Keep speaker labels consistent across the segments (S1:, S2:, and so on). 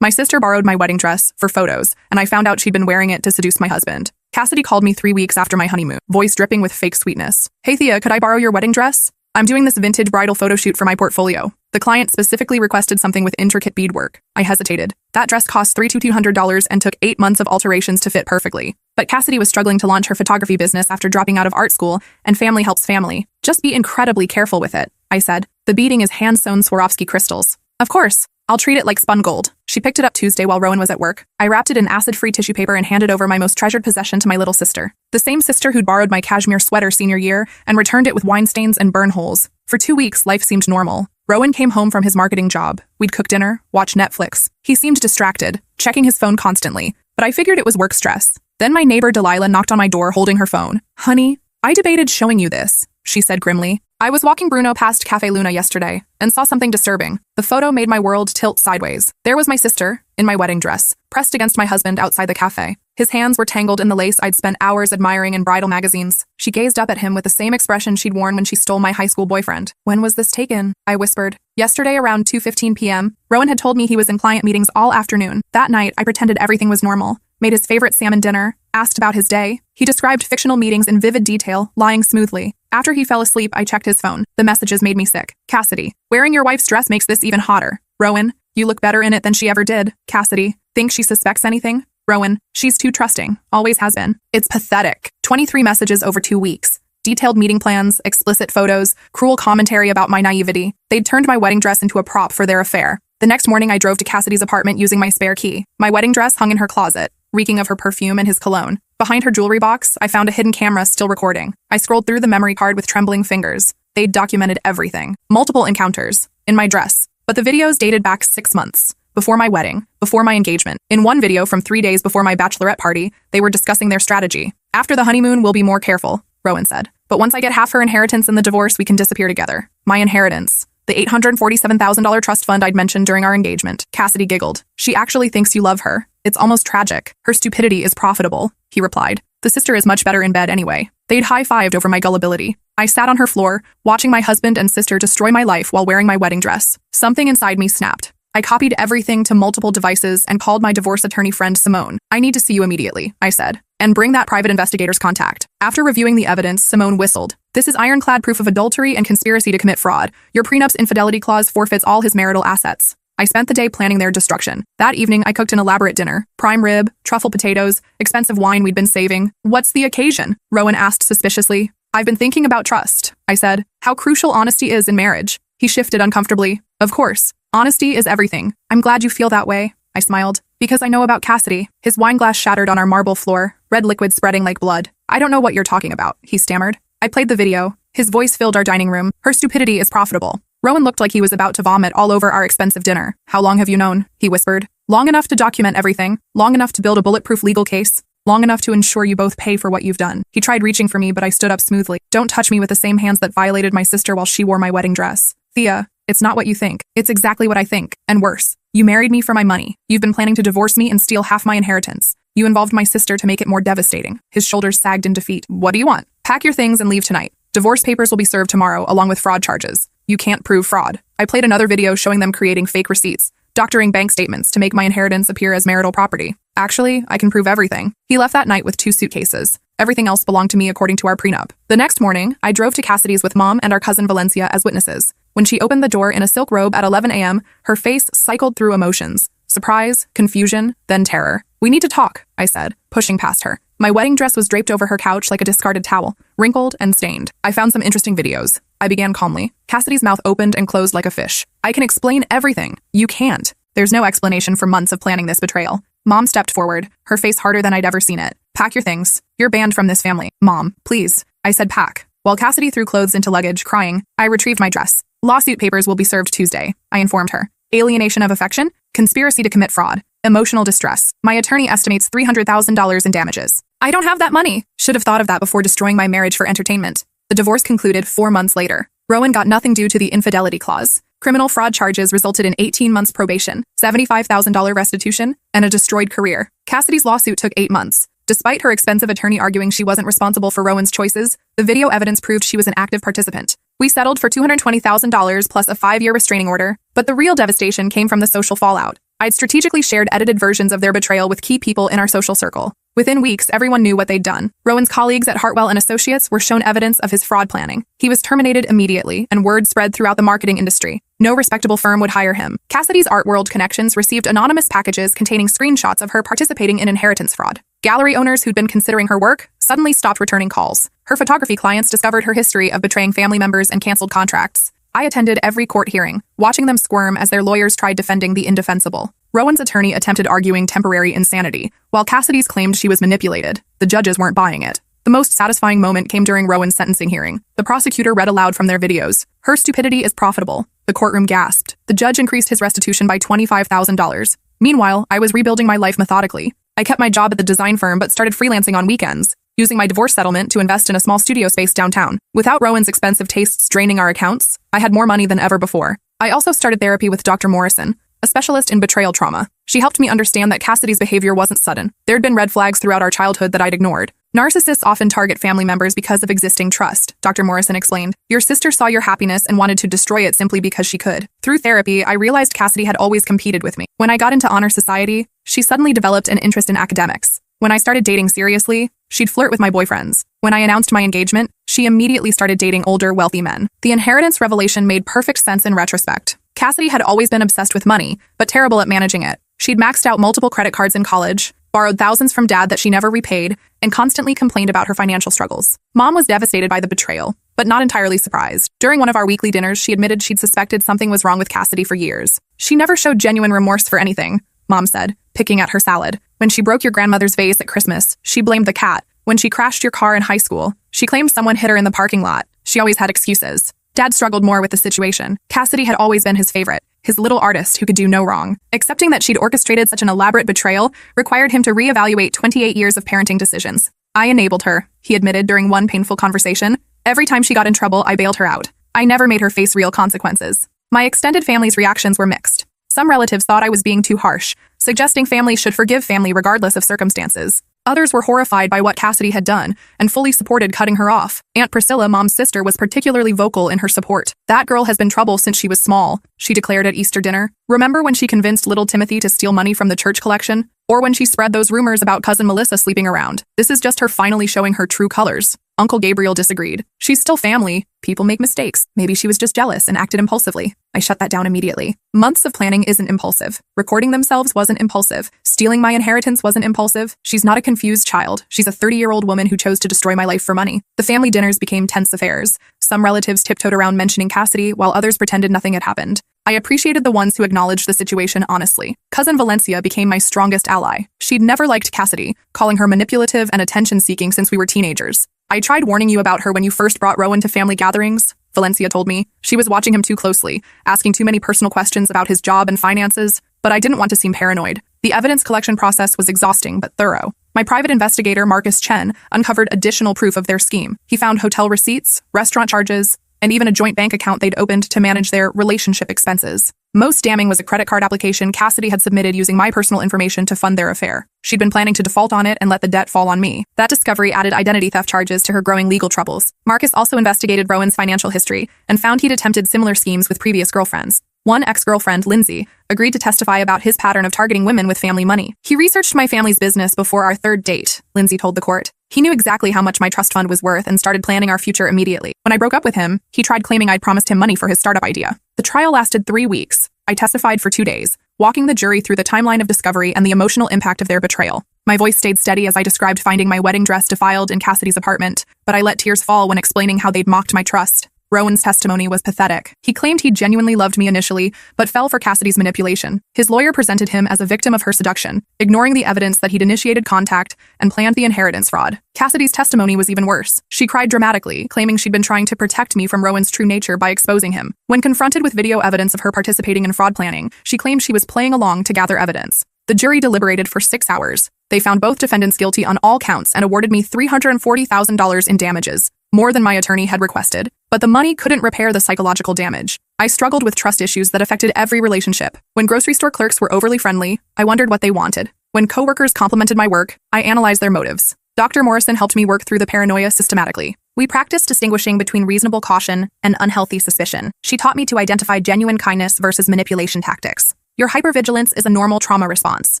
S1: My sister borrowed my wedding dress for photos, and I found out she'd been wearing it to seduce my husband. Cassidy called me 3 weeks after my honeymoon, voice dripping with fake sweetness. Hey Thea, could I borrow your wedding dress? I'm doing this vintage bridal photo shoot for my portfolio. The client specifically requested something with intricate beadwork. I hesitated. That dress cost $3,200 and took 8 months of alterations to fit perfectly. But Cassidy was struggling to launch her photography business after dropping out of art school, and family helps family. Just be incredibly careful with it, I said. The beading is hand-sewn Swarovski crystals. Of course. I'll treat it like spun gold. She picked it up Tuesday while Rowan was at work. I wrapped it in acid-free tissue paper and handed over my most treasured possession to my little sister. The same sister who'd borrowed my cashmere sweater senior year and returned it with wine stains and burn holes. For 2 weeks, life seemed normal. Rowan came home from his marketing job. We'd cook dinner, watch Netflix. He seemed distracted, checking his phone constantly, but I figured it was work stress. Then my neighbor Delilah knocked on my door holding her phone. Honey, I debated showing you this, she said grimly. I was walking Bruno past Cafe Luna yesterday and saw something disturbing. The photo made my world tilt sideways. There was my sister, in my wedding dress, pressed against my husband outside the cafe. His hands were tangled in the lace I'd spent hours admiring in bridal magazines. She gazed up at him with the same expression she'd worn when she stole my high school boyfriend. When was this taken? I whispered. Yesterday around 2:15 p.m., Rowan had told me he was in client meetings all afternoon. That night, I pretended everything was normal, made his favorite salmon dinner, asked about his day. He described fictional meetings in vivid detail, lying smoothly. After he fell asleep, I checked his phone. The messages made me sick. Cassidy, wearing your wife's dress makes this even hotter. Rowan, you look better in it than she ever did. Cassidy, think she suspects anything? Rowan, she's too trusting. Always has been. It's pathetic. 23 messages over 2 weeks. Detailed meeting plans, explicit photos, cruel commentary about my naivety. They'd turned my wedding dress into a prop for their affair. The next morning, I drove to Cassidy's apartment using my spare key. My wedding dress hung in her closet, reeking of her perfume and his cologne. Behind her jewelry box, I found a hidden camera still recording. I scrolled through the memory card with trembling fingers. They'd documented everything. Multiple encounters. In my dress. But the videos dated back 6 months. Before my wedding. Before my engagement. In one video from 3 days before my bachelorette party, they were discussing their strategy. After the honeymoon, we'll be more careful, Rowan said. But once I get half her inheritance in the divorce, we can disappear together. My inheritance. The $847,000 trust fund I'd mentioned during our engagement. Cassidy giggled. She actually thinks you love her. It's almost tragic. Her stupidity is profitable, he replied. The sister is much better in bed anyway. They'd high-fived over my gullibility. I sat on her floor, watching my husband and sister destroy my life while wearing my wedding dress. Something inside me snapped. I copied everything to multiple devices and called my divorce attorney friend Simone. I need to see you immediately, I said. And bring that private investigator's contact. After reviewing the evidence, Simone whistled. This is ironclad proof of adultery and conspiracy to commit fraud. Your prenup's infidelity clause forfeits all his marital assets. I spent the day planning their destruction. That evening, I cooked an elaborate dinner. Prime rib, truffle potatoes, expensive wine we'd been saving. What's the occasion? Rowan asked suspiciously. I've been thinking about trust, I said. How crucial honesty is in marriage. He shifted uncomfortably. Of course. Honesty is everything. I'm glad you feel that way, I smiled. Because I know about Cassidy. His wine glass shattered on our marble floor, red liquid spreading like blood. I don't know what you're talking about, he stammered. I played the video. His voice filled our dining room. Her stupidity is profitable. Rowan looked like he was about to vomit all over our expensive dinner. How long have you known? He whispered. Long enough to document everything. Long enough to build a bulletproof legal case. Long enough to ensure you both pay for what you've done. He tried reaching for me, but I stood up smoothly. Don't touch me with the same hands that violated my sister while she wore my wedding dress. Thea, it's not what you think. It's exactly what I think. And worse. You married me for my money. You've been planning to divorce me and steal half my inheritance. You involved my sister to make it more devastating. His shoulders sagged in defeat. What do you want? Pack your things and leave tonight. Divorce papers will be served tomorrow, along with fraud charges. You can't prove fraud. I played another video showing them creating fake receipts, doctoring bank statements to make my inheritance appear as marital property. Actually, I can prove everything. He left that night with 2 suitcases. Everything else belonged to me according to our prenup. The next morning, I drove to Cassidy's with Mom and our cousin Valencia as witnesses. When she opened the door in a silk robe at 11 a.m., her face cycled through emotions. Surprise, confusion, then terror. We need to talk, I said, pushing past her. My wedding dress was draped over her couch like a discarded towel, wrinkled and stained. I found some interesting videos. I began calmly. Cassidy's mouth opened and closed like a fish. I can explain everything. You can't. There's no explanation for months of planning this betrayal. Mom stepped forward, her face harder than I'd ever seen it. Pack your things. You're banned from this family. Mom, please. I said pack. While Cassidy threw clothes into luggage, crying, I retrieved my dress. Lawsuit papers will be served Tuesday, I informed her. Alienation of affection? Conspiracy to commit fraud. Emotional distress. My attorney estimates $300,000 in damages. I don't have that money. Should have thought of that before destroying my marriage for entertainment. The divorce concluded 4 months later. Rowan got nothing due to the infidelity clause. Criminal fraud charges resulted in 18 months probation, $75,000 restitution, and a destroyed career. Cassidy's lawsuit took 8 months. Despite her expensive attorney arguing she wasn't responsible for Rowan's choices, the video evidence proved she was an active participant. We settled for $220,000 plus a 5-year restraining order, but the real devastation came from the social fallout. I'd strategically shared edited versions of their betrayal with key people in our social circle. Within weeks, everyone knew what they'd done. Rowan's colleagues at Hartwell & Associates were shown evidence of his fraud planning. He was terminated immediately, and word spread throughout the marketing industry. No respectable firm would hire him. Cassidy's Art World connections received anonymous packages containing screenshots of her participating in inheritance fraud. Gallery owners who'd been considering her work suddenly stopped returning calls. Her photography clients discovered her history of betraying family members and canceled contracts. I attended every court hearing, watching them squirm as their lawyers tried defending the indefensible. Rowan's attorney attempted arguing temporary insanity, while Cassidy's claimed she was manipulated. The judges weren't buying it. The most satisfying moment came during Rowan's sentencing hearing. The prosecutor read aloud from their videos. "Her stupidity is profitable." The courtroom gasped. The judge increased his restitution by $25,000. Meanwhile, I was rebuilding my life methodically. I kept my job at the design firm but started freelancing on weekends, using my divorce settlement to invest in a small studio space downtown. Without Rowan's expensive tastes draining our accounts, I had more money than ever before. I also started therapy with Dr. Morrison, a specialist in betrayal trauma. She helped me understand that Cassidy's behavior wasn't sudden. There'd been red flags throughout our childhood that I'd ignored. Narcissists often target family members because of existing trust, Dr. Morrison explained. Your sister saw your happiness and wanted to destroy it simply because she could. Through therapy, I realized Cassidy had always competed with me. When I got into honor society, she suddenly developed an interest in academics. When I started dating seriously, she'd flirt with my boyfriends. When I announced my engagement, she immediately started dating older, wealthy men. The inheritance revelation made perfect sense in retrospect. Cassidy had always been obsessed with money, but terrible at managing it. She'd maxed out multiple credit cards in college, borrowed thousands from dad that she never repaid, and constantly complained about her financial struggles. Mom was devastated by the betrayal, but not entirely surprised. During one of our weekly dinners, she admitted she'd suspected something was wrong with Cassidy for years. She never showed genuine remorse for anything, Mom said, picking at her salad. When she broke your grandmother's vase at Christmas, she blamed the cat. When she crashed your car in high school, she claimed someone hit her in the parking lot. She always had excuses. Dad struggled more with the situation. Cassidy had always been his favorite, his little artist who could do no wrong. Accepting that she'd orchestrated such an elaborate betrayal required him to reevaluate 28 years of parenting decisions. I enabled her, he admitted during one painful conversation. Every time she got in trouble, I bailed her out. I never made her face real consequences. My extended family's reactions were mixed. Some relatives thought I was being too harsh, suggesting families should forgive family regardless of circumstances. Others were horrified by what Cassidy had done and fully supported cutting her off. Aunt Priscilla, Mom's sister, was particularly vocal in her support. "That girl has been trouble since she was small," she declared at Easter dinner. "Remember when she convinced little Timothy to steal money from the church collection? Or when she spread those rumors about cousin Melissa sleeping around? This is just her finally showing her true colors." Uncle Gabriel disagreed. "She's still family. People make mistakes. Maybe she was just jealous and acted impulsively." I shut that down immediately. Months of planning isn't impulsive. Recording themselves wasn't impulsive. Stealing my inheritance wasn't impulsive. She's not a confused child. She's a 30-year-old woman who chose to destroy my life for money. The family dinners became tense affairs. Some relatives tiptoed around mentioning Cassidy, while others pretended nothing had happened. I appreciated the ones who acknowledged the situation honestly. Cousin Valencia became my strongest ally. She'd never liked Cassidy, calling her manipulative and attention-seeking since we were teenagers. "I tried warning you about her when you first brought Rowan to family gatherings," Valencia told me. "She was watching him too closely, asking too many personal questions about his job and finances, but I didn't want to seem paranoid." The evidence collection process was exhausting but thorough. My private investigator, Marcus Chen, uncovered additional proof of their scheme. He found hotel receipts, restaurant charges, and even a joint bank account they'd opened to manage their relationship expenses. Most damning was a credit card application Cassidy had submitted using my personal information to fund their affair. She'd been planning to default on it and let the debt fall on me. That discovery added identity theft charges to her growing legal troubles. Marcus also investigated Rowan's financial history and found he'd attempted similar schemes with previous girlfriends. One ex-girlfriend, Lindsay, agreed to testify about his pattern of targeting women with family money. "He researched my family's business before our third date," Lindsay told the court. "He knew exactly how much my trust fund was worth and started planning our future immediately. When I broke up with him, he tried claiming I'd promised him money for his startup idea." The trial lasted 3 weeks. I testified for 2 days, walking the jury through the timeline of discovery and the emotional impact of their betrayal. My voice stayed steady as I described finding my wedding dress defiled in Cassidy's apartment, but I let tears fall when explaining how they'd mocked my trust. Rowan's testimony was pathetic. He claimed he genuinely loved me initially, but fell for Cassidy's manipulation. His lawyer presented him as a victim of her seduction, ignoring the evidence that he'd initiated contact and planned the inheritance fraud. Cassidy's testimony was even worse. She cried dramatically, claiming she'd been trying to protect me from Rowan's true nature by exposing him. When confronted with video evidence of her participating in fraud planning, she claimed she was playing along to gather evidence. The jury deliberated for 6 hours. They found both defendants guilty on all counts and awarded me $340,000 in damages, more than my attorney had requested. But the money couldn't repair the psychological damage. I struggled with trust issues that affected every relationship. When grocery store clerks were overly friendly, I wondered what they wanted. When coworkers complimented my work, I analyzed their motives. Dr. Morrison helped me work through the paranoia systematically. We practiced distinguishing between reasonable caution and unhealthy suspicion. She taught me to identify genuine kindness versus manipulation tactics. Your hypervigilance is a normal trauma response,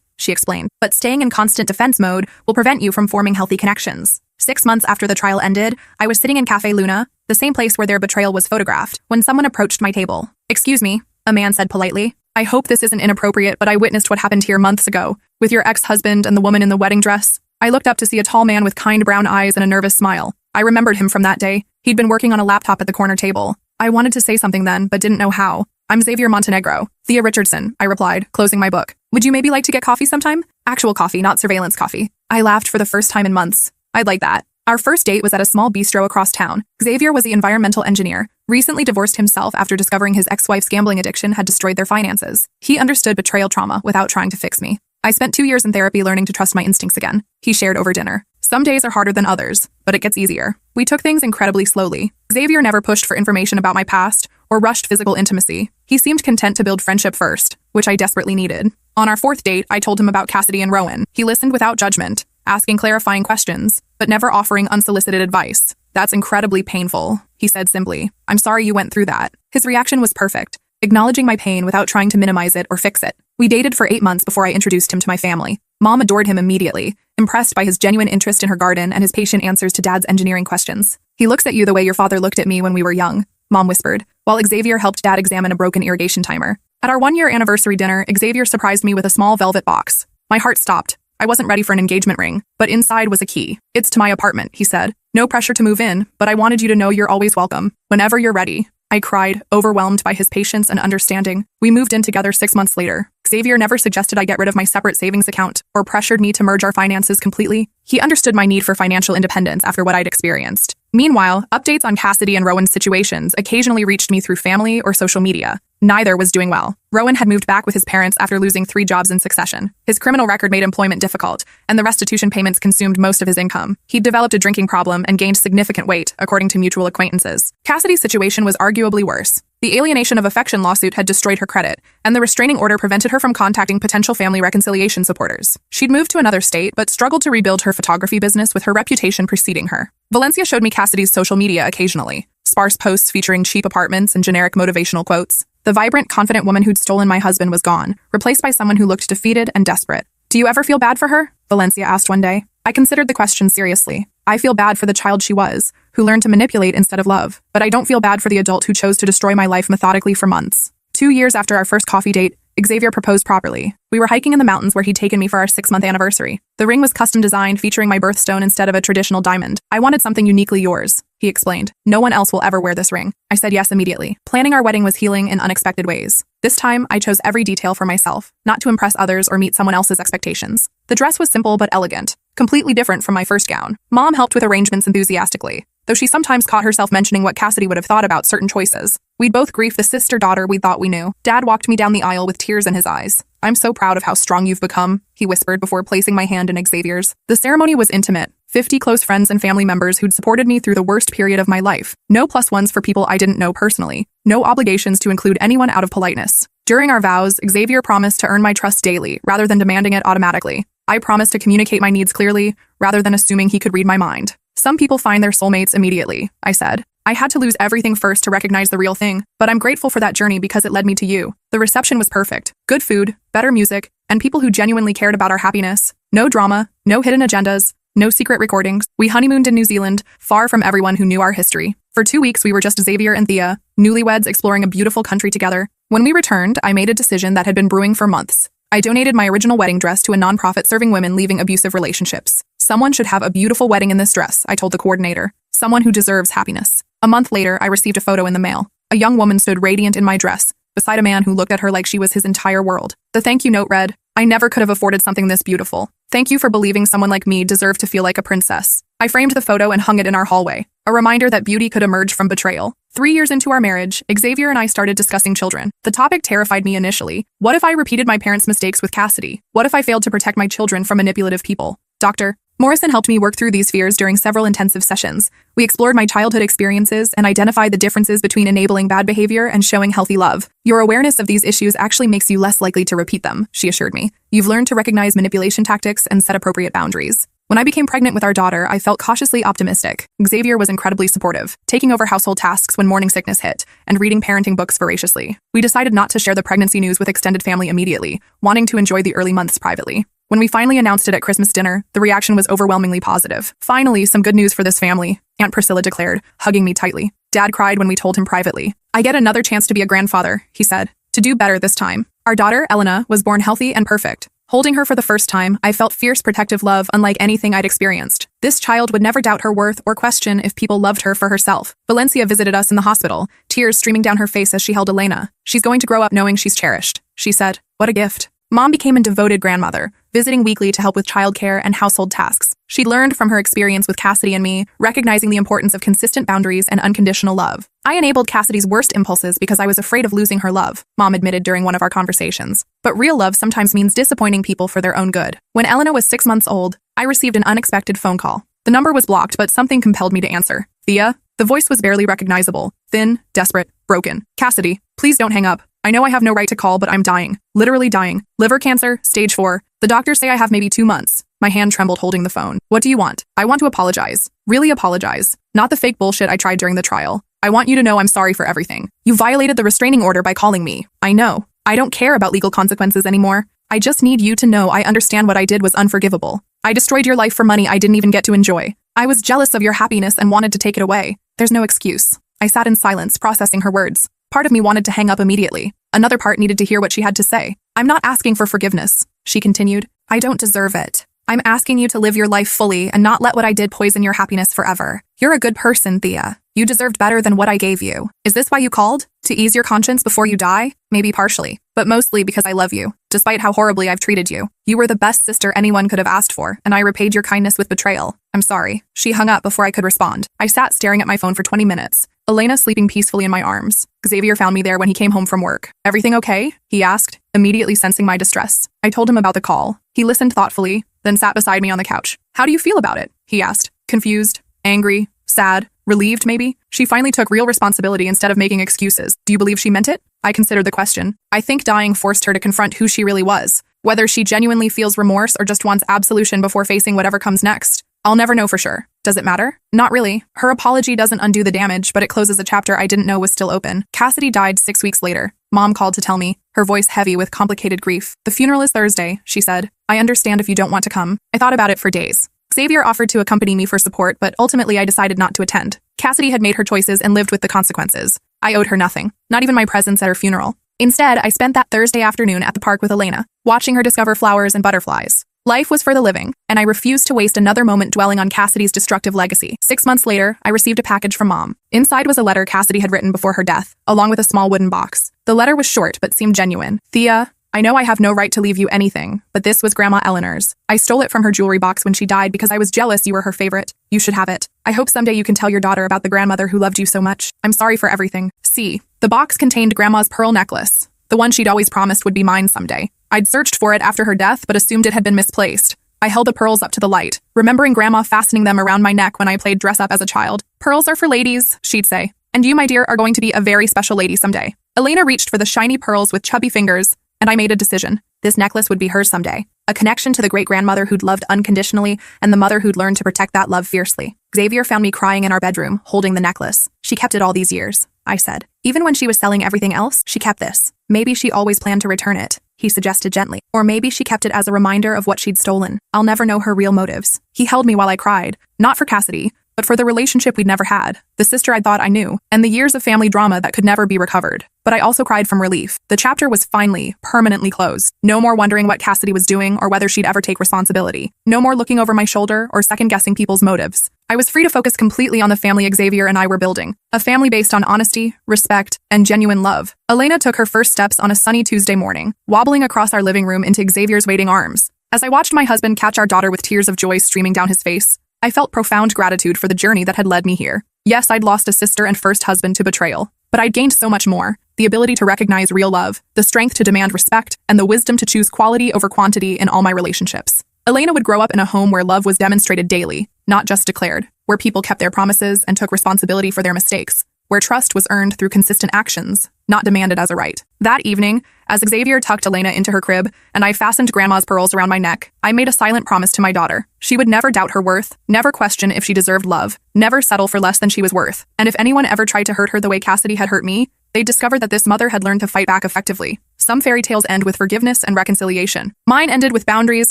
S1: she explained, but staying in constant defense mode will prevent you from forming healthy connections. 6 months after the trial ended, I was sitting in Cafe Luna, the same place where their betrayal was photographed, when someone approached my table. "Excuse me," a man said politely. "I hope this isn't inappropriate, but I witnessed what happened here months ago, with your ex-husband and the woman in the wedding dress." I looked up to see a tall man with kind brown eyes and a nervous smile. I remembered him from that day. He'd been working on a laptop at the corner table. I wanted to say something then, but didn't know how. "I'm Xavier Montenegro. Thea Richardson," I replied, closing my book. "Would you maybe like to get coffee sometime?" Actual coffee, not surveillance coffee. I laughed for the first time in months. "I'd like that." Our first date was at a small bistro across town. Xavier was the environmental engineer, recently divorced himself after discovering his ex-wife's gambling addiction had destroyed their finances. He understood betrayal trauma without trying to fix me. I spent 2 years in therapy learning to trust my instincts again, he shared over dinner. Some days are harder than others, but it gets easier. We took things incredibly slowly. Xavier never pushed for information about my past or rushed physical intimacy. He seemed content to build friendship first, which I desperately needed. On our 4th date, I told him about Cassidy and Rowan. He listened without judgment, asking clarifying questions, but never offering unsolicited advice. "That's incredibly painful," he said simply. "I'm sorry you went through that." His reaction was perfect, acknowledging my pain without trying to minimize it or fix it. We dated for 8 months before I introduced him to my family. Mom adored him immediately, impressed by his genuine interest in her garden and his patient answers to Dad's engineering questions. "He looks at you the way your father looked at me when we were young," Mom whispered, while Xavier helped Dad examine a broken irrigation timer. At our 1-year anniversary dinner, Xavier surprised me with a small velvet box. My heart stopped. I wasn't ready for an engagement ring, but inside was a key. "It's to my apartment," he said. "No pressure to move in, but I wanted you to know you're always welcome, whenever you're ready." I cried, overwhelmed by his patience and understanding. We moved in together 6 months later. Xavier never suggested I get rid of my separate savings account or pressured me to merge our finances completely. He understood my need for financial independence after what I'd experienced. Meanwhile, updates on Cassidy and Rowan's situations occasionally reached me through family or social media. Neither was doing well. Rowan had moved back with his parents after losing 3 jobs in succession. His criminal record made employment difficult, and the restitution payments consumed most of his income. He'd developed a drinking problem and gained significant weight, according to mutual acquaintances. Cassidy's situation was arguably worse. The alienation of affection lawsuit had destroyed her credit, and the restraining order prevented her from contacting potential family reconciliation supporters. She'd moved to another state, but struggled to rebuild her photography business with her reputation preceding her. Valencia showed me Cassidy's social media occasionally. Sparse posts featuring cheap apartments and generic motivational quotes. The vibrant, confident woman who'd stolen my husband was gone, replaced by someone who looked defeated and desperate. "Do you ever feel bad for her?" Valencia asked one day. I considered the question seriously. I feel bad for the child she was, who learned to manipulate instead of love. But I don't feel bad for the adult who chose to destroy my life methodically for months. 2 years after our first coffee date, Xavier proposed properly. We were hiking in the mountains where he'd taken me for our 6-month anniversary. The ring was custom designed, featuring my birthstone instead of a traditional diamond. "I wanted something uniquely yours," he explained. "No one else will ever wear this ring." I said yes immediately. Planning our wedding was healing in unexpected ways. This time, I chose every detail for myself, not to impress others or meet someone else's expectations. The dress was simple but elegant, completely different from my first gown. Mom helped with arrangements enthusiastically, though she sometimes caught herself mentioning what Cassidy would have thought about certain choices. We'd both grief the sister-daughter we thought we knew. Dad walked me down the aisle with tears in his eyes. "I'm so proud of how strong you've become," he whispered before placing my hand in Xavier's. The ceremony was intimate. 50 close friends and family members who'd supported me through the worst period of my life. No +1s for people I didn't know personally. No obligations to include anyone out of politeness. During our vows, Xavier promised to earn my trust daily, rather than demanding it automatically. I promised to communicate my needs clearly, rather than assuming he could read my mind. "Some people find their soulmates immediately," I said. "I had to lose everything first to recognize the real thing, but I'm grateful for that journey because it led me to you." The reception was perfect. Good food, better music, and people who genuinely cared about our happiness. No drama, no hidden agendas, no secret recordings. We honeymooned in New Zealand, far from everyone who knew our history. For 2 weeks, we were just Xavier and Thea, newlyweds exploring a beautiful country together. When we returned, I made a decision that had been brewing for months. I donated my original wedding dress to a nonprofit serving women leaving abusive relationships. "Someone should have a beautiful wedding in this dress," I told the coordinator. "Someone who deserves happiness." A month later, I received a photo in the mail. A young woman stood radiant in my dress, beside a man who looked at her like she was his entire world. The thank you note read, "I never could have afforded something this beautiful. Thank you for believing someone like me deserved to feel like a princess." I framed the photo and hung it in our hallway, a reminder that beauty could emerge from betrayal. 3 years into our marriage, Xavier and I started discussing children. The topic terrified me initially. What if I repeated my parents' mistakes with Cassidy? What if I failed to protect my children from manipulative people? Dr. Morrison helped me work through these fears during several intensive sessions. We explored my childhood experiences and identified the differences between enabling bad behavior and showing healthy love. "Your awareness of these issues actually makes you less likely to repeat them," she assured me. "You've learned to recognize manipulation tactics and set appropriate boundaries." When I became pregnant with our daughter, I felt cautiously optimistic. Xavier was incredibly supportive, taking over household tasks when morning sickness hit, and reading parenting books voraciously. We decided not to share the pregnancy news with extended family immediately, wanting to enjoy the early months privately. When we finally announced it at Christmas dinner, the reaction was overwhelmingly positive. Finally, some good news for this family, Aunt Priscilla declared, hugging me tightly. Dad cried when we told him privately. I get another chance to be a grandfather, he said. To do better this time. Our daughter, Elena, was born healthy and perfect. Holding her for the first time, I felt fierce protective love unlike anything I'd experienced. This child would never doubt her worth or question if people loved her for herself. Valencia visited us in the hospital, tears streaming down her face as she held Elena. She's going to grow up knowing she's cherished, she said. What a gift. Mom became a devoted grandmother, visiting weekly to help with childcare and household tasks. She learned from her experience with Cassidy and me, recognizing the importance of consistent boundaries and unconditional love. I enabled Cassidy's worst impulses because I was afraid of losing her love, Mom admitted during one of our conversations. But real love sometimes means disappointing people for their own good. When Elena was 6 months old, I received an unexpected phone call. The number was blocked, but something compelled me to answer. Thea? The voice was barely recognizable. Thin, desperate, broken. Cassidy, please don't hang up. I know I have no right to call, but I'm dying. Literally dying. Liver cancer, stage 4. The doctors say I have maybe 2 months. My hand trembled holding the phone. What do you want? I want to apologize. Really apologize. Not the fake bullshit I tried during the trial. I want you to know I'm sorry for everything. You violated the restraining order by calling me. I know. I don't care about legal consequences anymore. I just need you to know I understand what I did was unforgivable. I destroyed your life for money I didn't even get to enjoy. I was jealous of your happiness and wanted to take it away. There's no excuse. I sat in silence, processing her words. Part of me wanted to hang up immediately. Another part needed to hear what she had to say. I'm not asking for forgiveness, she continued. I don't deserve it. I'm asking you to live your life fully and not let what I did poison your happiness forever. You're a good person, Thea. You deserved better than what I gave you. Is this why you called? To ease your conscience before you die? Maybe partially, but mostly because I love you. Despite how horribly I've treated you, you were the best sister anyone could have asked for, and I repaid your kindness with betrayal. I'm sorry. She hung up before I could respond. I sat staring at my phone for 20 minutes. Elena sleeping peacefully in my arms. Xavier found me there when he came home from work. Everything okay? He asked, immediately sensing my distress. I told him about the call. He listened thoughtfully, then sat beside me on the couch. How do you feel about it? He asked. Confused, angry, sad, relieved maybe? She finally took real responsibility instead of making excuses. Do you believe she meant it? I considered the question. I think dying forced her to confront who she really was. Whether she genuinely feels remorse or just wants absolution before facing whatever comes next. I'll never know for sure. Does it matter? Not really. Her apology doesn't undo the damage, but it closes a chapter I didn't know was still open. Cassidy died 6 weeks later. Mom called to tell me, her voice heavy with complicated grief. The funeral is Thursday, she said. I understand if you don't want to come. I thought about it for days. Xavier offered to accompany me for support, but ultimately I decided not to attend. Cassidy had made her choices and lived with the consequences. I owed her nothing, not even my presence at her funeral. Instead, I spent that Thursday afternoon at the park with Elena, watching her discover flowers and butterflies. Life was for the living, and I refused to waste another moment dwelling on Cassidy's destructive legacy. 6 months later, I received a package from Mom. Inside was a letter Cassidy had written before her death, along with a small wooden box. The letter was short but seemed genuine. Thea, I know I have no right to leave you anything, but this was Grandma Eleanor's. I stole it from her jewelry box when she died because I was jealous you were her favorite. You should have it. I hope someday you can tell your daughter about the grandmother who loved you so much. I'm sorry for everything. See, the box contained Grandma's pearl necklace, the one she'd always promised would be mine someday. I'd searched for it after her death but assumed it had been misplaced. I held the pearls up to the light, remembering Grandma fastening them around my neck when I played dress-up as a child. Pearls are for ladies, she'd say. And you, my dear, are going to be a very special lady someday. Elena reached for the shiny pearls with chubby fingers, and I made a decision. This necklace would be hers someday. A connection to the great-grandmother who'd loved unconditionally and the mother who'd learned to protect that love fiercely. Xavier found me crying in our bedroom, holding the necklace. She kept it all these years, I said. Even when she was selling everything else, she kept this. Maybe she always planned to return it, he suggested gently. Or maybe she kept it as a reminder of what she'd stolen. I'll never know her real motives. He held me while I cried, not for Cassidy, but for the relationship we'd never had, the sister I thought I knew, and the years of family drama that could never be recovered. But I also cried from relief. The chapter was finally, permanently closed. No more wondering what Cassidy was doing or whether she'd ever take responsibility. No more looking over my shoulder or second-guessing people's motives. I was free to focus completely on the family Xavier and I were building. A family based on honesty, respect, and genuine love. Elena took her first steps on a sunny Tuesday morning, wobbling across our living room into Xavier's waiting arms. As I watched my husband catch our daughter with tears of joy streaming down his face, I felt profound gratitude for the journey that had led me here. Yes, I'd lost a sister and first husband to betrayal, but I'd gained so much more. The ability to recognize real love, the strength to demand respect, and the wisdom to choose quality over quantity in all my relationships. Elena would grow up in a home where love was demonstrated daily, not just declared, where people kept their promises and took responsibility for their mistakes. where trust was earned through consistent actions, not demanded as a right. That evening, as Xavier tucked Elena into her crib and I fastened Grandma's pearls around my neck, I made a silent promise to my daughter. She would never doubt her worth, never question if she deserved love, never settle for less than she was worth. And if anyone ever tried to hurt her the way Cassidy had hurt me, they'd discover that this mother had learned to fight back effectively. Some fairy tales end with forgiveness and reconciliation. Mine ended with boundaries,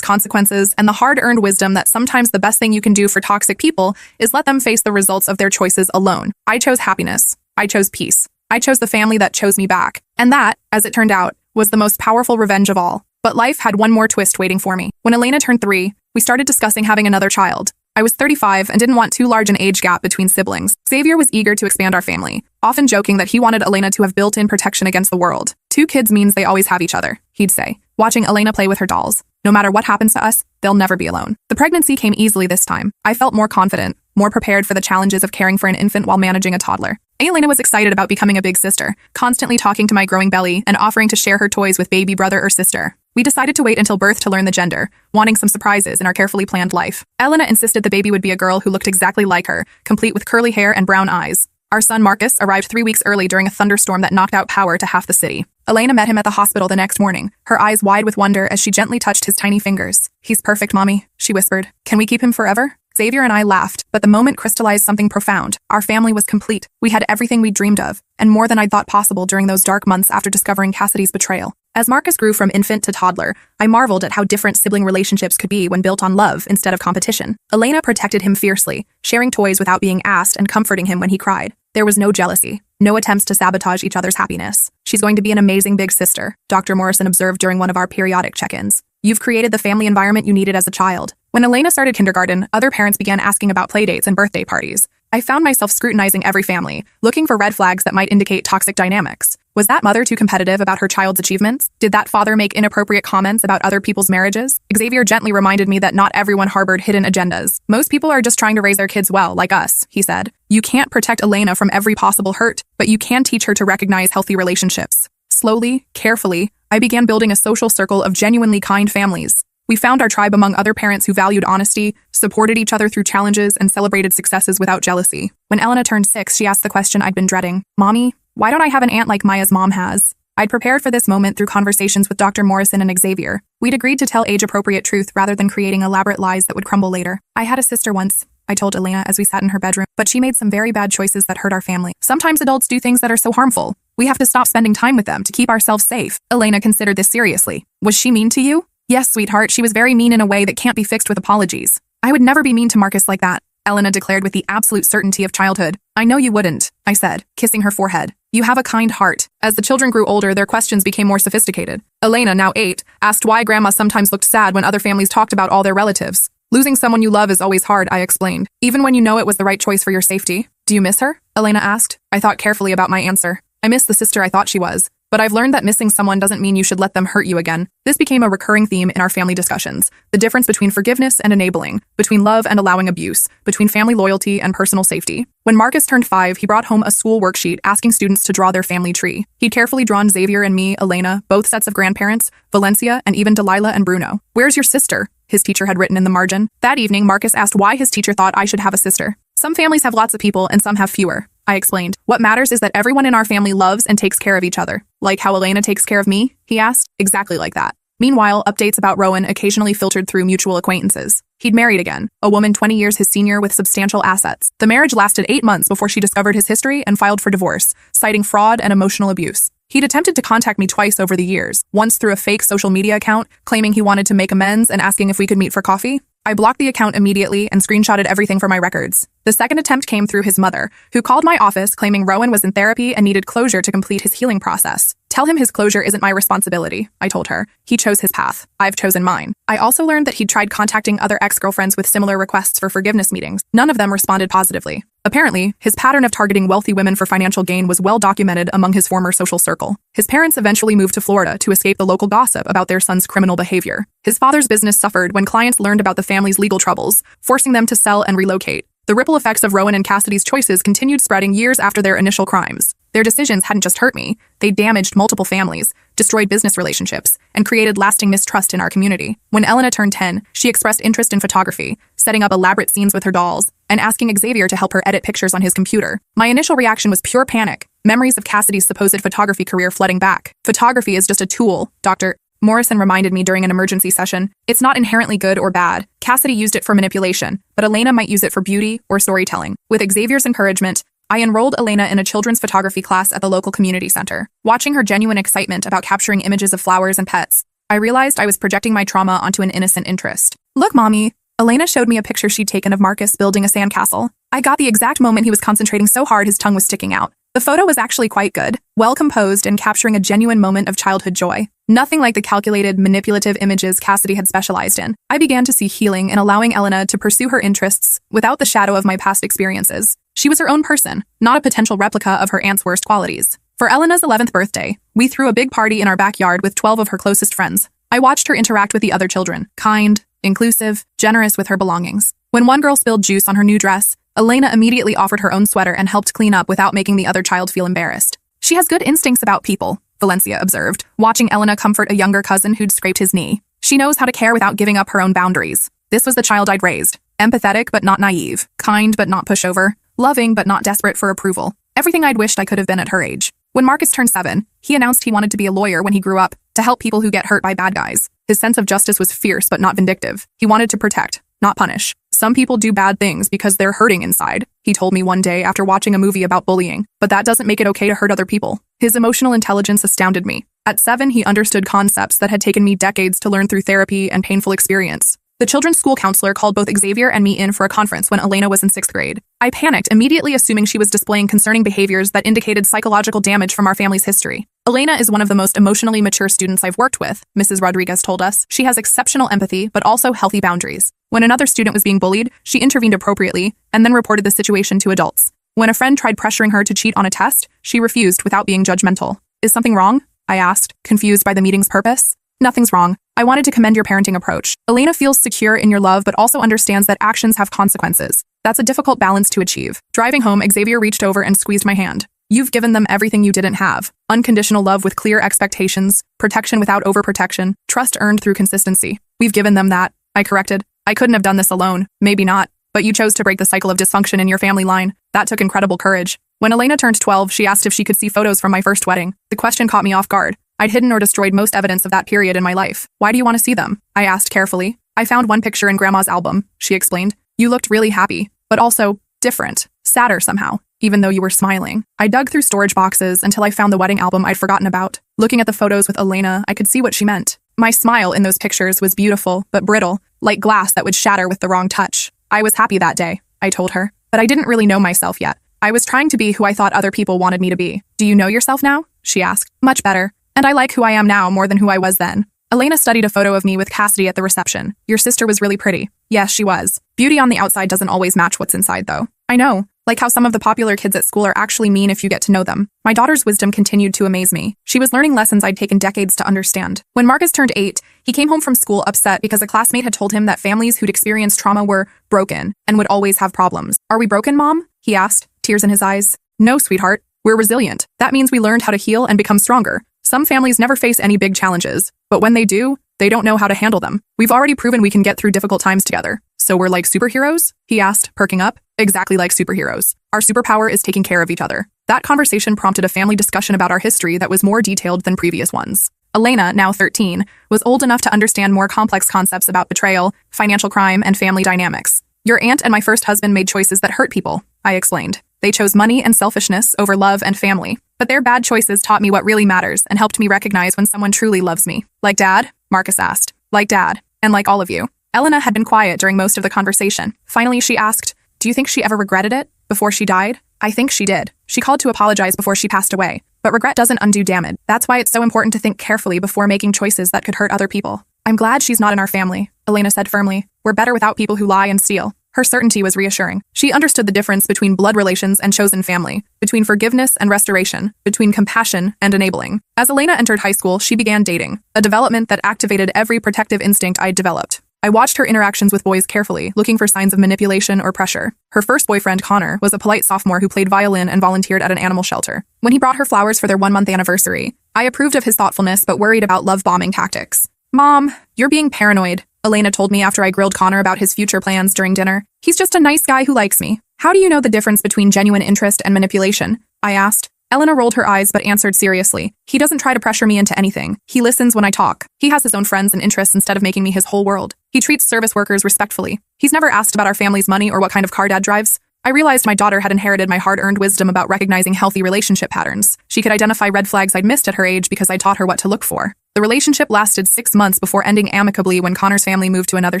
S1: consequences, and the hard-earned wisdom that sometimes the best thing you can do for toxic people is let them face the results of their choices alone. I chose happiness. I chose peace. I chose the family that chose me back. And that, as it turned out, was the most powerful revenge of all. But life had one more twist waiting for me. When Elena turned 3, we started discussing having another child. I was 35 and didn't want too large an age gap between siblings. Xavier was eager to expand our family, often joking that he wanted Elena to have built-in protection against the world. 2 kids means they always have each other, he'd say, watching Elena play with her dolls. No matter what happens to us, they'll never be alone. The pregnancy came easily this time. I felt more confident, more prepared for the challenges of caring for an infant while managing a toddler. Elena was excited about becoming a big sister, constantly talking to my growing belly and offering to share her toys with baby brother or sister. We decided to wait until birth to learn the gender, wanting some surprises in our carefully planned life. Elena insisted the baby would be a girl who looked exactly like her, complete with curly hair and brown eyes. Our son Marcus arrived 3 weeks early during a thunderstorm that knocked out power to half the city. Elena met him at the hospital the next morning, her eyes wide with wonder as she gently touched his tiny fingers. "He's perfect, Mommy," she whispered. "Can we keep him forever?" Xavier and I laughed, but the moment crystallized something profound. Our family was complete. We had everything we dreamed of, and more than I'd thought possible during those dark months after discovering Cassidy's betrayal. As Marcus grew from infant to toddler, I marveled at how different sibling relationships could be when built on love instead of competition. Elena protected him fiercely, sharing toys without being asked and comforting him when he cried. There was no jealousy, no attempts to sabotage each other's happiness. "She's going to be an amazing big sister," Dr. Morrison observed during one of our periodic check-ins. "You've created the family environment you needed as a child." When Elena started kindergarten, other parents began asking about playdates and birthday parties. I found myself scrutinizing every family, looking for red flags that might indicate toxic dynamics. Was that mother too competitive about her child's achievements? Did that father make inappropriate comments about other people's marriages? Xavier gently reminded me that not everyone harbored hidden agendas. "Most people are just trying to raise their kids well, like us," he said. "You can't protect Elena from every possible hurt, but you can teach her to recognize healthy relationships." Slowly, carefully, I began building a social circle of genuinely kind families. We found our tribe among other parents who valued honesty, supported each other through challenges, and celebrated successes without jealousy. When Elena turned 6, she asked the question I'd been dreading. "Mommy, why don't I have an aunt like Maya's mom has?" I'd prepared for this moment through conversations with Dr. Morrison and Xavier. We'd agreed to tell age-appropriate truth rather than creating elaborate lies that would crumble later. "I had a sister once," I told Elena as we sat in her bedroom, "but she made some very bad choices that hurt our family. Sometimes adults do things that are so harmful. We have to stop spending time with them to keep ourselves safe." Elena considered this seriously. "Was she mean to you?" "Yes, sweetheart, she was very mean in a way that can't be fixed with apologies." "I would never be mean to Marcus like that," Elena declared with the absolute certainty of childhood. "I know you wouldn't," I said, kissing her forehead. "You have a kind heart." As the children grew older, their questions became more sophisticated. Elena, now 8, asked why Grandma sometimes looked sad when other families talked about all their relatives. "Losing someone you love is always hard," I explained, "even when you know it was the right choice for your safety." "Do you miss her?" Elena asked. I thought carefully about my answer. I miss the sister I thought she was. But I've learned that missing someone doesn't mean you should let them hurt you again. This became a recurring theme in our family discussions. The difference between forgiveness and enabling, between love and allowing abuse, between family loyalty and personal safety. When Marcus turned 5, he brought home a school worksheet asking students to draw their family tree. He'd carefully drawn Xavier and me, Elena, both sets of grandparents, Valencia, and even Delilah and Bruno. "Where's your sister?" his teacher had written in the margin. That evening, Marcus asked why his teacher thought I should have a sister. "Some families have lots of people and some have fewer," I explained. "What matters is that everyone in our family loves and takes care of each other." "Like how Elena takes care of me?" he asked. "Exactly like that." Meanwhile, updates about Rowan occasionally filtered through mutual acquaintances. He'd married again, a woman 20 years his senior with substantial assets. The marriage lasted 8 months before she discovered his history and filed for divorce, citing fraud and emotional abuse. He'd attempted to contact me twice over the years, once through a fake social media account, claiming he wanted to make amends and asking if we could meet for coffee. I blocked the account immediately and screenshotted everything for my records. The second attempt came through his mother, who called my office claiming Rowan was in therapy and needed closure to complete his healing process. "Tell him his closure isn't my responsibility," I told her. "He chose his path. I've chosen mine." I also learned that he'd tried contacting other ex-girlfriends with similar requests for forgiveness meetings. None of them responded positively. Apparently, his pattern of targeting wealthy women for financial gain was well documented among his former social circle. His parents eventually moved to Florida to escape the local gossip about their son's criminal behavior. His father's business suffered when clients learned about the family's legal troubles, forcing them to sell and relocate. The ripple effects of Rowan and Cassidy's choices continued spreading years after their initial crimes. Their decisions hadn't just hurt me, they damaged multiple families, destroyed business relationships, and created lasting mistrust in our community. When Elena turned 10, she expressed interest in photography, setting up elaborate scenes with her dolls. and asking Xavier to help her edit pictures on his computer. My initial reaction was pure panic, memories of Cassidy's supposed photography career flooding back. Photography is just a tool, Dr. Morrison reminded me during an emergency session. It's not inherently good or bad. Cassidy used it for manipulation, but Elena might use it for beauty or storytelling. With Xavier's encouragement, I enrolled Elena in a children's photography class at the local community center. Watching her genuine excitement about capturing images of flowers and pets, I realized I was projecting my trauma onto an innocent interest. Look, Mommy. Elena showed me a picture she'd taken of Marcus building a sandcastle. I got the exact moment he was concentrating so hard his tongue was sticking out. The photo was actually quite good, well composed and capturing a genuine moment of childhood joy. Nothing like the calculated, manipulative images Cassidy had specialized in. I began to see healing in allowing Elena to pursue her interests without the shadow of my past experiences. She was her own person, not a potential replica of her aunt's worst qualities. For Elena's 11th birthday, we threw a big party in our backyard with 12 of her closest friends. I watched her interact with the other children, kind, inclusive, generous with her belongings. When one girl spilled juice on her new dress, Elena immediately offered her own sweater and helped clean up without making the other child feel embarrassed. She has good instincts about people, Valencia observed, watching Elena comfort a younger cousin who'd scraped his knee. She knows how to care without giving up her own boundaries. This was the child I'd raised. Empathetic but not naive, kind but not pushover, loving but not desperate for approval. Everything I'd wished I could have been at her age. When Marcus turned 7, he announced he wanted to be a lawyer when he grew up, to help people who get hurt by bad guys. His sense of justice was fierce but not vindictive. He wanted to protect, not punish. Some people do bad things because they're hurting inside, he told me one day after watching a movie about bullying, but that doesn't make it okay to hurt other people. His emotional intelligence astounded me. At 7, he understood concepts that had taken me decades to learn through therapy and painful experience. The children's school counselor called both Xavier and me in for a conference when Elena was in 6th grade. I panicked, immediately assuming she was displaying concerning behaviors that indicated psychological damage from our family's history. Elena is one of the most emotionally mature students I've worked with, Mrs. Rodriguez told us. She has exceptional empathy, but also healthy boundaries. When another student was being bullied, she intervened appropriately and then reported the situation to adults. When a friend tried pressuring her to cheat on a test, she refused without being judgmental. Is something wrong? I asked, confused by the meeting's purpose. Nothing's wrong. I wanted to commend your parenting approach. Elena feels secure in your love but also understands that actions have consequences. That's a difficult balance to achieve. Driving home, Xavier reached over and squeezed my hand. You've given them everything you didn't have. Unconditional love with clear expectations, protection without overprotection, trust earned through consistency. We've given them that, I corrected. I couldn't have done this alone. Maybe not. But you chose to break the cycle of dysfunction in your family line. That took incredible courage. When Elena turned 12, she asked if she could see photos from my first wedding. The question caught me off guard. I'd hidden or destroyed most evidence of that period in my life. Why do you want to see them? I asked carefully. I found one picture in Grandma's album, she explained. You looked really happy, but also different, sadder somehow, even though you were smiling. I dug through storage boxes until I found the wedding album I'd forgotten about. Looking at the photos with Elena, I could see what she meant. My smile in those pictures was beautiful, but brittle, like glass that would shatter with the wrong touch. I was happy that day, I told her, but I didn't really know myself yet. I was trying to be who I thought other people wanted me to be. Do you know yourself now? She asked. Much better. And I like who I am now more than who I was then. Elena studied a photo of me with Cassidy at the reception. Your sister was really pretty. Yes, she was. Beauty on the outside doesn't always match what's inside, though. I know. Like how some of the popular kids at school are actually mean if you get to know them. My daughter's wisdom continued to amaze me. She was learning lessons I'd taken decades to understand. When Marcus turned 8, he came home from school upset because a classmate had told him that families who'd experienced trauma were broken and would always have problems. Are we broken, Mom? He asked, tears in his eyes. No, sweetheart. We're resilient. That means we learned how to heal and become stronger. Some families never face any big challenges, but when they do, they don't know how to handle them. We've already proven we can get through difficult times together. So we're like superheroes? He asked, perking up. Exactly like superheroes. Our superpower is taking care of each other. That conversation prompted a family discussion about our history that was more detailed than previous ones. Elena, now 13, was old enough to understand more complex concepts about betrayal, financial crime, and family dynamics. Your aunt and my first husband made choices that hurt people, I explained. They chose money and selfishness over love and family. But their bad choices taught me what really matters and helped me recognize when someone truly loves me. Like Dad? Marcus asked. Like Dad. And like all of you. Elena had been quiet during most of the conversation. Finally, she asked, do you think she ever regretted it before she died? I think she did. She called to apologize before she passed away. But regret doesn't undo damage. That's why it's so important to think carefully before making choices that could hurt other people. I'm glad she's not in our family, Elena said firmly. We're better without people who lie and steal. Her certainty was reassuring. She understood the difference between blood relations and chosen family, between forgiveness and restoration, between compassion and enabling. As Elena entered high school, she began dating, a development that activated every protective instinct I'd developed. I watched her interactions with boys carefully, looking for signs of manipulation or pressure. Her first boyfriend, Connor, was a polite sophomore who played violin and volunteered at an animal shelter. When he brought her flowers for their 1-month anniversary, I approved of his thoughtfulness but worried about love-bombing tactics. Mom, you're being paranoid, Elena told me after I grilled Connor about his future plans during dinner. He's just a nice guy who likes me. How do you know the difference between genuine interest and manipulation? I asked. Elena rolled her eyes but answered seriously. He doesn't try to pressure me into anything. He listens when I talk. He has his own friends and interests instead of making me his whole world. He treats service workers respectfully. He's never asked about our family's money or what kind of car Dad drives. I realized my daughter had inherited my hard-earned wisdom about recognizing healthy relationship patterns. She could identify red flags I'd missed at her age because I taught her what to look for. The relationship lasted 6 months before ending amicably when Connor's family moved to another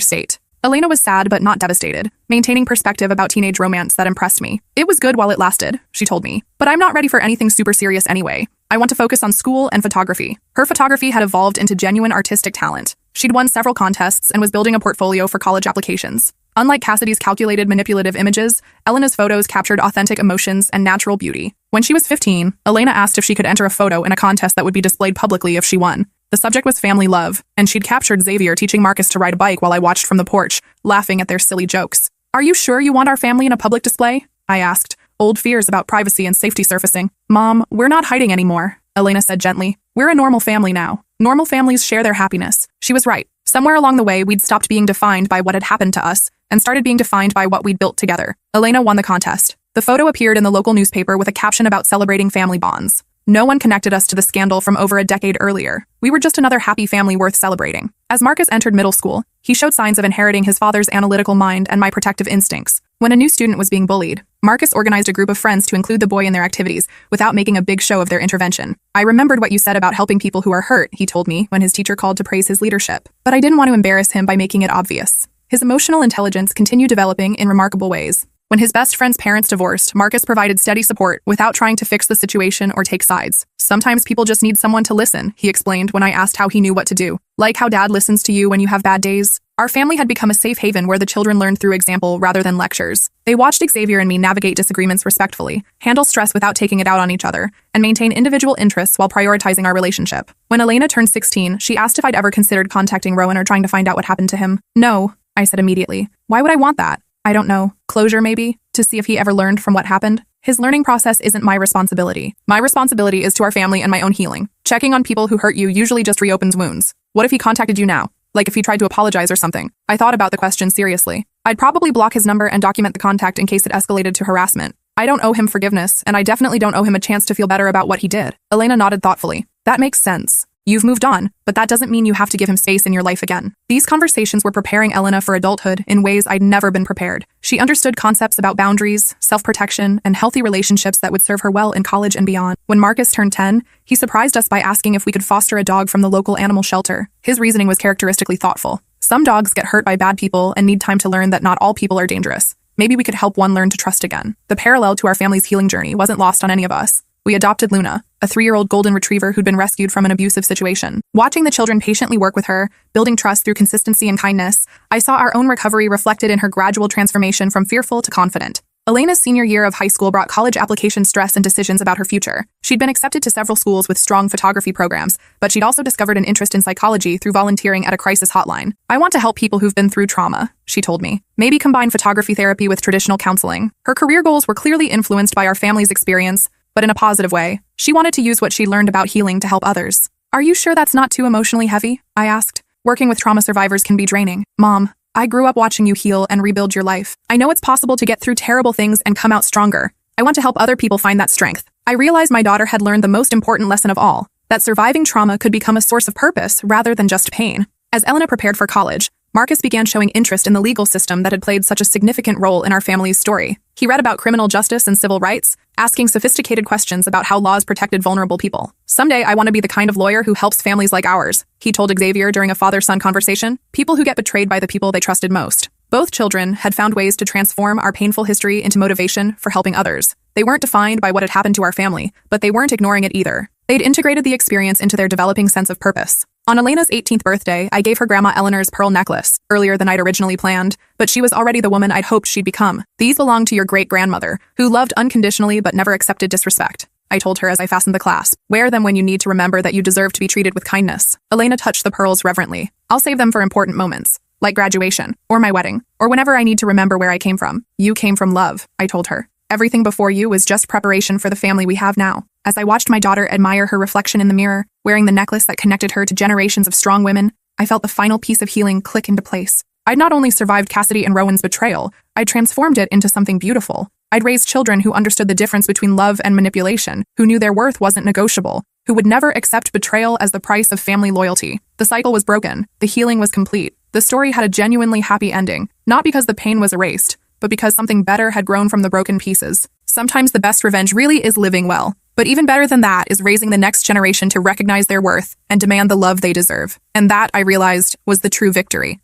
S1: state. Elena was sad but not devastated, maintaining perspective about teenage romance that impressed me. It was good while it lasted, she told me. But I'm not ready for anything super serious anyway. I want to focus on school and photography. Her photography had evolved into genuine artistic talent. She'd won several contests and was building a portfolio for college applications. Unlike Cassidy's calculated, manipulative images, Elena's photos captured authentic emotions and natural beauty. When she was 15, Elena asked if she could enter a photo in a contest that would be displayed publicly if she won. The subject was family love, and she'd captured Xavier teaching Marcus to ride a bike while I watched from the porch, laughing at their silly jokes. "Are you sure you want our family in a public display?" I asked, old fears about privacy and safety surfacing. "Mom, we're not hiding anymore," Elena said gently. "We're a normal family now. Normal families share their happiness." She was right. Somewhere along the way, we'd stopped being defined by what had happened to us and started being defined by what we'd built together. Elena won the contest. The photo appeared in the local newspaper with a caption about celebrating family bonds. No one connected us to the scandal from over a decade earlier. We were just another happy family worth celebrating. As Marcus entered middle school, he showed signs of inheriting his father's analytical mind and my protective instincts. When a new student was being bullied, Marcus organized a group of friends to include the boy in their activities without making a big show of their intervention. "I remembered what you said about helping people who are hurt," he told me when his teacher called to praise his leadership. But I didn't want to embarrass him by making it obvious. His emotional intelligence continued developing in remarkable ways. When his best friend's parents divorced, Marcus provided steady support without trying to fix the situation or take sides. "Sometimes people just need someone to listen," he explained when I asked how he knew what to do. "Like how Dad listens to you when you have bad days." Our family had become a safe haven where the children learned through example rather than lectures. They watched Xavier and me navigate disagreements respectfully, handle stress without taking it out on each other, and maintain individual interests while prioritizing our relationship. When Elena turned 16, she asked if I'd ever considered contacting Rowan or trying to find out what happened to him. "No," I said immediately. "Why would I want that?" "I don't know. Closure, maybe? To see if he ever learned from what happened? His learning process isn't my responsibility. My responsibility is to our family and my own healing. Checking on people who hurt you usually just reopens wounds. What if he contacted you now? Like if he tried to apologize or something?" I thought about the question seriously. I'd probably block his number and document the contact in case it escalated to harassment. I don't owe him forgiveness, and I definitely don't owe him a chance to feel better about what he did. Elena nodded thoughtfully. "That makes sense. You've moved on, but that doesn't mean you have to give him space in your life again." These conversations were preparing Elena for adulthood in ways I'd never been prepared. She understood concepts about boundaries, self-protection, and healthy relationships that would serve her well in college and beyond. When Marcus turned 10, he surprised us by asking if we could foster a dog from the local animal shelter. His reasoning was characteristically thoughtful. "Some dogs get hurt by bad people and need time to learn that not all people are dangerous. Maybe we could help one learn to trust again." The parallel to our family's healing journey wasn't lost on any of us. We adopted Luna, a 3-year-old golden retriever who'd been rescued from an abusive situation. Watching the children patiently work with her, building trust through consistency and kindness, I saw our own recovery reflected in her gradual transformation from fearful to confident. Elena's senior year of high school brought college application stress and decisions about her future. She'd been accepted to several schools with strong photography programs, but she'd also discovered an interest in psychology through volunteering at a crisis hotline. "I want to help people who've been through trauma," she told me. "Maybe combine photography therapy with traditional counseling." Her career goals were clearly influenced by our family's experience, but in a positive way. She wanted to use what she learned about healing to help others. "Are you sure that's not too emotionally heavy?" I asked. "Working with trauma survivors can be draining." "Mom, I grew up watching you heal and rebuild your life. I know it's possible to get through terrible things and come out stronger. I want to help other people find that strength." I realized my daughter had learned the most important lesson of all, that surviving trauma could become a source of purpose rather than just pain. As Elena prepared for college, Marcus began showing interest in the legal system that had played such a significant role in our family's story. He read about criminal justice and civil rights, asking sophisticated questions about how laws protected vulnerable people. "Someday I want to be the kind of lawyer who helps families like ours," he told Xavier during a father-son conversation. "People who get betrayed by the people they trusted most." Both children had found ways to transform our painful history into motivation for helping others. They weren't defined by what had happened to our family, but they weren't ignoring it either. They'd integrated the experience into their developing sense of purpose. On Elena's 18th birthday, I gave her Grandma Eleanor's pearl necklace, earlier than I'd originally planned, but she was already the woman I'd hoped she'd become. "These belong to your great-grandmother, who loved unconditionally but never accepted disrespect," I told her as I fastened the clasp. "Wear them when you need to remember that you deserve to be treated with kindness." Elena touched the pearls reverently. "I'll save them for important moments, like graduation, or my wedding, or whenever I need to remember where I came from." "You came from love," I told her. "Everything before you was just preparation for the family we have now." As I watched my daughter admire her reflection in the mirror, wearing the necklace that connected her to generations of strong women, I felt the final piece of healing click into place. I'd not only survived Cassidy and Rowan's betrayal, I'd transformed it into something beautiful. I'd raised children who understood the difference between love and manipulation, who knew their worth wasn't negotiable, who would never accept betrayal as the price of family loyalty. The cycle was broken. The healing was complete. The story had a genuinely happy ending, not because the pain was erased, but because something better had grown from the broken pieces. Sometimes the best revenge really is living well. But even better than that is raising the next generation to recognize their worth and demand the love they deserve. And that, I realized, was the true victory.